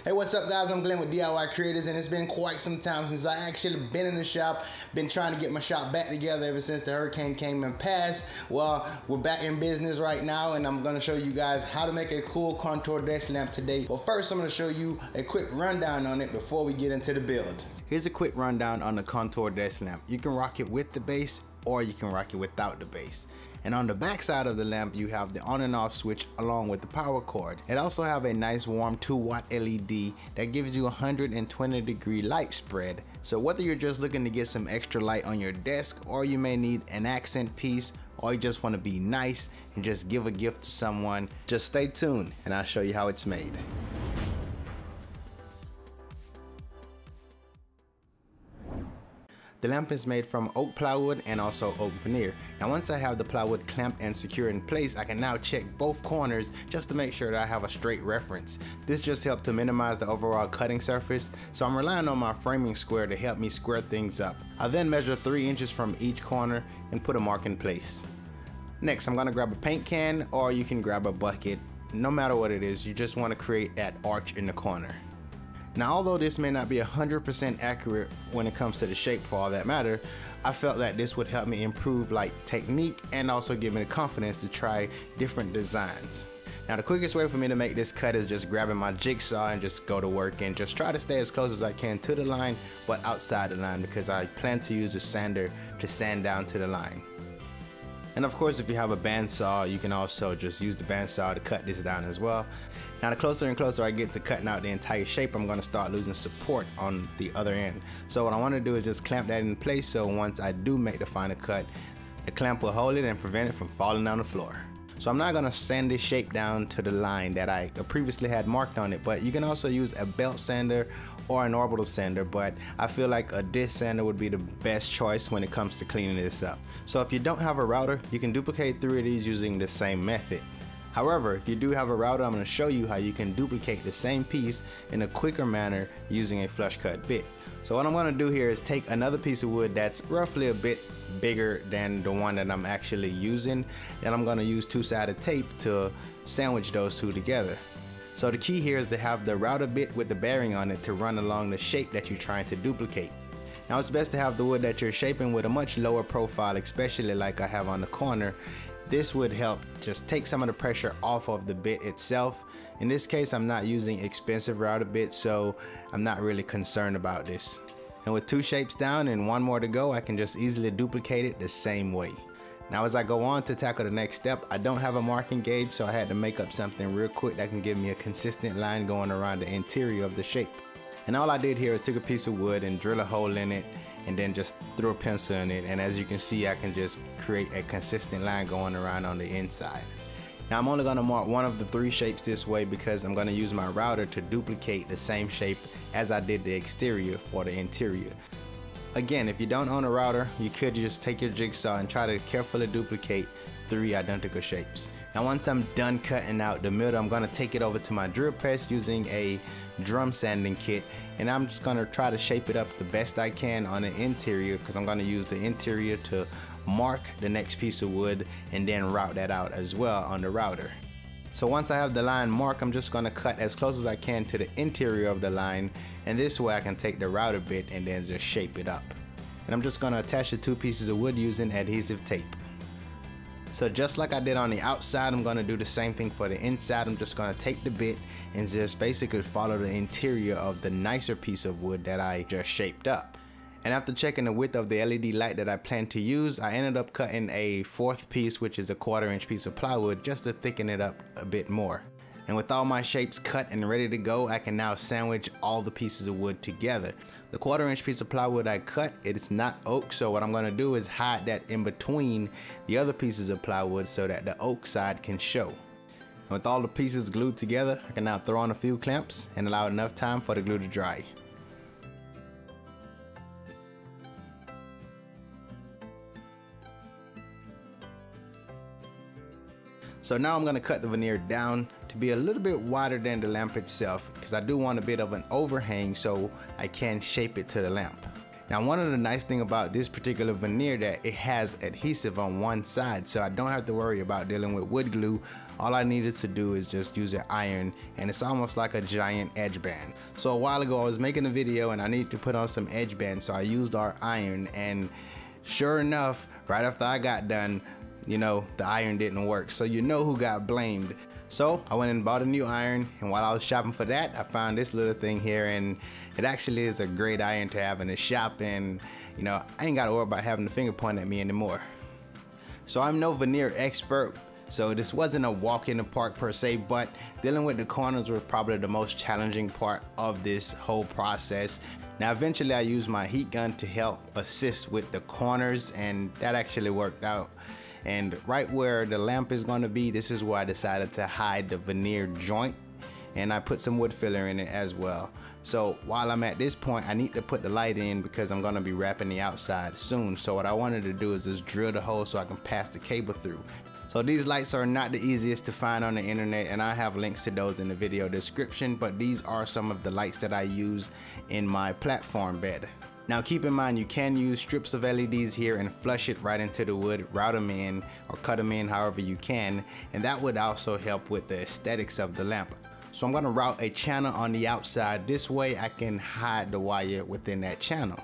Hey, what's up guys? I'm Glenn with DIY Creators, and it's been quite some time since I actually been in the shop. Been trying to get my shop back together ever since the hurricane came and passed. Well, we're back in business right now, and I'm gonna show you guys how to make a cool contour desk lamp today. But first, I'm gonna show you a quick rundown on it before we get into the build. Here's a quick rundown on the contour desk lamp. You can rock it with the base, or you can rock it without the base. And on the back side of the lamp, you have the on and off switch along with the power cord. It also have a nice warm 2-watt LED that gives you 120-degree light spread. So whether you're just looking to get some extra light on your desk, or you may need an accent piece, or you just want to be nice and just give a gift to someone, just stay tuned and I'll show you how it's made. The lamp is made from oak plywood and also oak veneer. Now once I have the plywood clamped and secure in place, I can now check both corners just to make sure that I have a straight reference. This just helps to minimize the overall cutting surface, so I'm relying on my framing square to help me square things up. I then measure 3 inches from each corner and put a mark in place. Next, I'm going to grab a paint can, or you can grab a bucket. No matter what it is, you just want to create that arch in the corner. Now, although this may not be 100% accurate when it comes to the shape for all that matter, I felt that this would help me improve technique and also give me the confidence to try different designs. Now, the quickest way for me to make this cut is just grabbing my jigsaw and just go to work and just try to stay as close as I can to the line, but outside the line, because I plan to use the sander to sand down to the line. And of course, if you have a bandsaw, you can also just use the bandsaw to cut this down as well. Now, the closer and closer I get to cutting out the entire shape, I'm going to start losing support on the other end. So what I want to do is just clamp that in place, so once I do make the final cut, the clamp will hold it and prevent it from falling down the floor. So I'm not going to sand this shape down to the line that I previously had marked on it, but you can also use a belt sander or an orbital sander, but I feel like a disc sander would be the best choice when it comes to cleaning this up. So if you don't have a router, you can duplicate 3 of these using the same method. However, if you do have a router, I'm going to show you how you can duplicate the same piece in a quicker manner using a flush cut bit. So what I'm going to do here is take another piece of wood that's roughly a bit bigger than the one that I'm actually using, and I'm going to use 2-sided tape to sandwich those two together. So the key here is to have the router bit with the bearing on it to run along the shape that you're trying to duplicate. Now, it's best to have the wood that you're shaping with a much lower profile, especially like I have on the corner. This would help just take some of the pressure off of the bit itself. In this case, I'm not using expensive router bits, so I'm not really concerned about this. And with 2 shapes down and 1 more to go, I can just easily duplicate it the same way. Now, as I go on to tackle the next step, I don't have a marking gauge, so I had to make up something real quick that can give me a consistent line going around the interior of the shape. And all I did here is took a piece of wood and drill a hole in it, and then just threw a pencil in it, and as you can see, I can just create a consistent line going around on the inside. Now, I'm only going to mark 1 of the 3 shapes this way because I'm going to use my router to duplicate the same shape as I did the exterior for the interior. Again, if you don't own a router, you could just take your jigsaw and try to carefully duplicate 3 identical shapes. Now, once I'm done cutting out the middle, I'm going to take it over to my drill press using a drum sanding kit, and I'm just going to try to shape it up the best I can on the interior, because I'm going to use the interior to mark the next piece of wood and then route that out as well on the router. So once I have the line marked, I'm just going to cut as close as I can to the interior of the line, and this way I can take the router bit and then just shape it up. And I'm just going to attach the 2 pieces of wood using adhesive tape. So just like I did on the outside, I'm going to do the same thing for the inside. I'm just going to take the bit and just basically follow the interior of the nicer piece of wood that I just shaped up. And after checking the width of the LED light that I plan to use, I ended up cutting a 4th piece, which is a 1/4 inch piece of plywood, just to thicken it up a bit more. And with all my shapes cut and ready to go, I can now sandwich all the pieces of wood together. The 1/4 inch piece of plywood I cut, it is not oak, so what I'm going to do is hide that in between the other pieces of plywood so that the oak side can show. And with all the pieces glued together, I can now throw on a few clamps and allow enough time for the glue to dry. So now I'm going to cut the veneer down to be a little bit wider than the lamp itself, because I do want a bit of an overhang so I can shape it to the lamp. Now, one of the nice things about this particular veneer that it has adhesive on one side, so I don't have to worry about dealing with wood glue all I needed to do is just use an iron, and it's almost like a giant edge band. So a while ago I was making a video and I needed to put on some edge bands, so I used our iron, and sure enough, right after I got done, you know, the iron didn't work. So you know who got blamed. So I went and bought a new iron, and while I was shopping for that, I found this little thing here, and it actually is a great iron to have in the shop, and you know, I ain't gotta worry about having the finger pointed at me anymore. So I'm no veneer expert, so this wasn't a walk in the park per se, but dealing with the corners was probably the most challenging part of this whole process. Now eventually I used my heat gun to help assist with the corners, and that actually worked out. And right where the lamp is going to be, this is where I decided to hide the veneer joint, and I put some wood filler in it as well. So while I'm at this point, I need to put the light in because I'm going to be wrapping the outside soon. So what I wanted to do is just drill the hole so I can pass the cable through. So these lights are not the easiest to find on the internet, and I have links to those in the video description, but these are some of the lights that I use in my platform bed. Now keep in mind, you can use strips of LEDs here and flush it right into the wood, route them in or cut them in however you can, and that would also help with the aesthetics of the lamp. So I'm going to route a channel on the outside, this way I can hide the wire within that channel.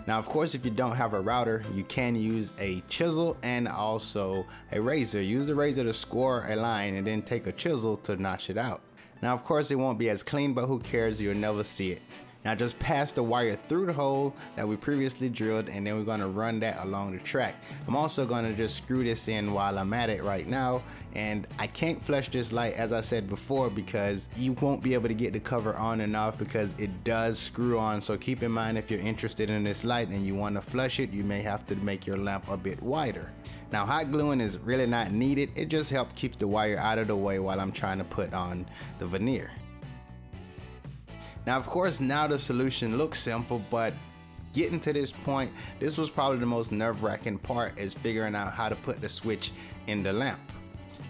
Now of course, if you don't have a router, you can use a chisel and also a razor. Use the razor to score a line and then take a chisel to notch it out. Now of course it won't be as clean, but who cares, you'll never see it. Now just pass the wire through the hole that we previously drilled, and then we're going to run that along the track. I'm also going to just screw this in while I'm at it right now, and I can't flush this light as I said before because you won't be able to get the cover on and off because it does screw on. So keep in mind, if you're interested in this light and you want to flush it, you may have to make your lamp a bit wider. Now hot gluing is really not needed, it just helps keep the wire out of the way while I'm trying to put on the veneer. Now of course, now the solution looks simple, but getting to this point, this was probably the most nerve-wracking part, is figuring out how to put the switch in the lamp.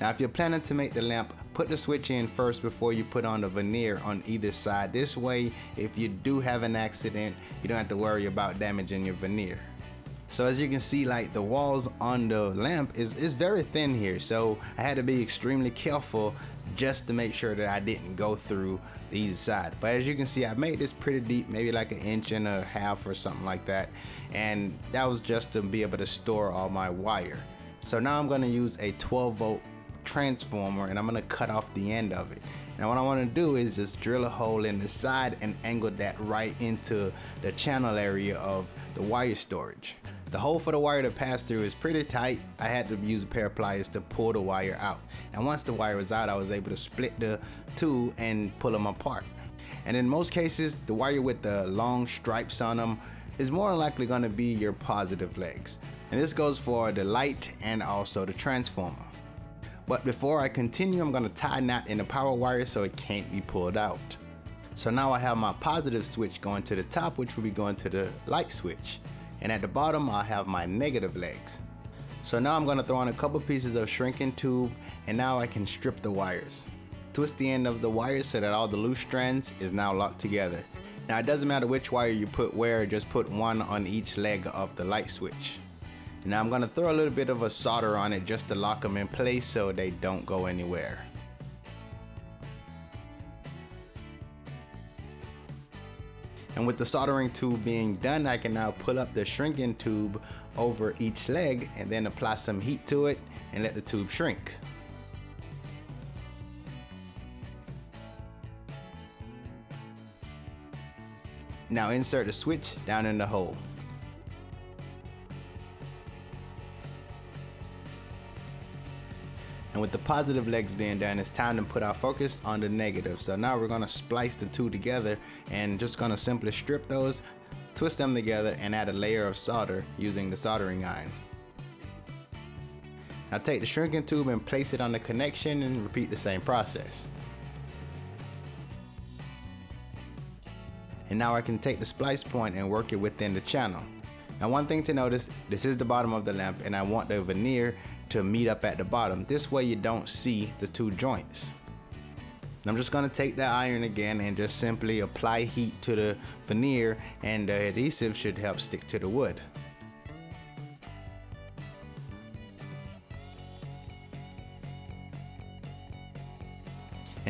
Now if you're planning to make the lamp, put the switch in first before you put on the veneer on either side. This way, if you do have an accident, you don't have to worry about damaging your veneer. So as you can see, like the walls on the lamp is very thin here, so I had to be extremely careful just to make sure that I didn't go through either side. But as you can see, I made this pretty deep, maybe like 1.5 inches or something like that, and that was just to be able to store all my wire. So now I'm going to use a 12-volt transformer, and I'm going to cut off the end of it. Now what I want to do is just drill a hole in the side and angle that right into the channel area of the wire storage. The hole for the wire to pass through is pretty tight. I had to use a pair of pliers to pull the wire out. And once the wire was out, I was able to split the two and pull them apart. And in most cases, the wire with the long stripes on them is more than likely going to be your positive legs. And this goes for the light and also the transformer. But before I continue, I'm going to tie a knot in the power wire so it can't be pulled out. So now I have my positive switch going to the top, which will be going to the light switch. And at the bottom, I'll have my negative legs. So now I'm going to throw on a couple pieces of shrinking tube, and now I can strip the wires. Twist the end of the wires so that all the loose strands is now locked together. Now it doesn't matter which wire you put where, just put one on each leg of the light switch. And now I'm going to throw a little bit of a solder on it just to lock them in place so they don't go anywhere. And with the soldering tube being done, I can now pull up the shrinking tube over each leg and then apply some heat to it and let the tube shrink. Now insert the switch down in the hole. And with the positive legs being done, it's time to put our focus on the negative. So now we're gonna splice the two together and just gonna simply strip those, twist them together, and add a layer of solder using the soldering iron. Now take the shrinking tube and place it on the connection and repeat the same process. And now I can take the splice point and work it within the channel. Now one thing to notice, this is the bottom of the lamp and I want the veneer to meet up at the bottom. This way you don't see the two joints. And I'm just going to take the iron again and just simply apply heat to the veneer, and the adhesive should help stick to the wood.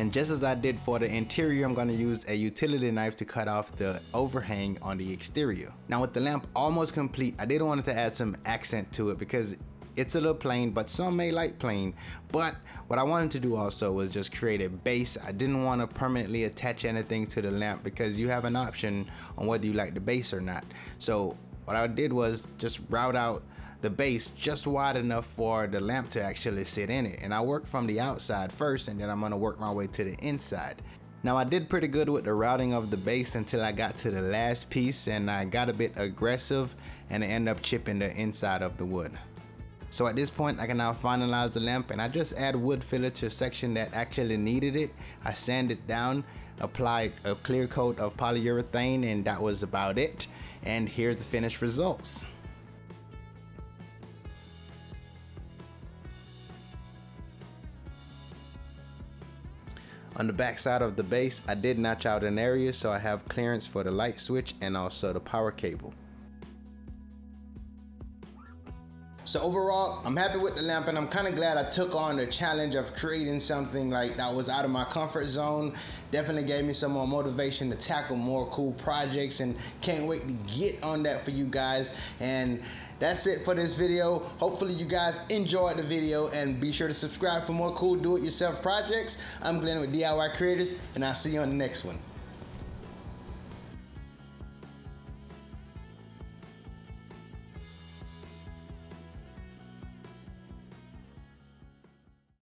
And just as I did for the interior, I'm going to use a utility knife to cut off the overhang on the exterior. Now with the lamp almost complete, I did want to add some accent to it because it's a little plain, but some may like plain. But what I wanted to do also was just create a base. I didn't want to permanently attach anything to the lamp because you have an option on whether you like the base or not. So what I did was just route out the base just wide enough for the lamp to actually sit in it. And I worked from the outside first, and then I'm gonna work my way to the inside. Now I did pretty good with the routing of the base until I got to the last piece, and I got a bit aggressive and I ended up chipping the inside of the wood. So at this point I can now finalize the lamp, and I just add wood filler to a section that actually needed it. I sand it down, applied a clear coat of polyurethane, and that was about it. And here's the finished results. On the back side of the base, I did notch out an area so I have clearance for the light switch and also the power cable. So overall, I'm happy with the lamp, and I'm kind of glad I took on the challenge of creating something like that was out of my comfort zone. Definitely gave me some more motivation to tackle more cool projects, and can't wait to get on that for you guys. And that's it for this video. Hopefully you guys enjoyed the video, and be sure to subscribe for more cool do-it-yourself projects. I'm Glenn with DIY Creators, and I'll see you on the next one.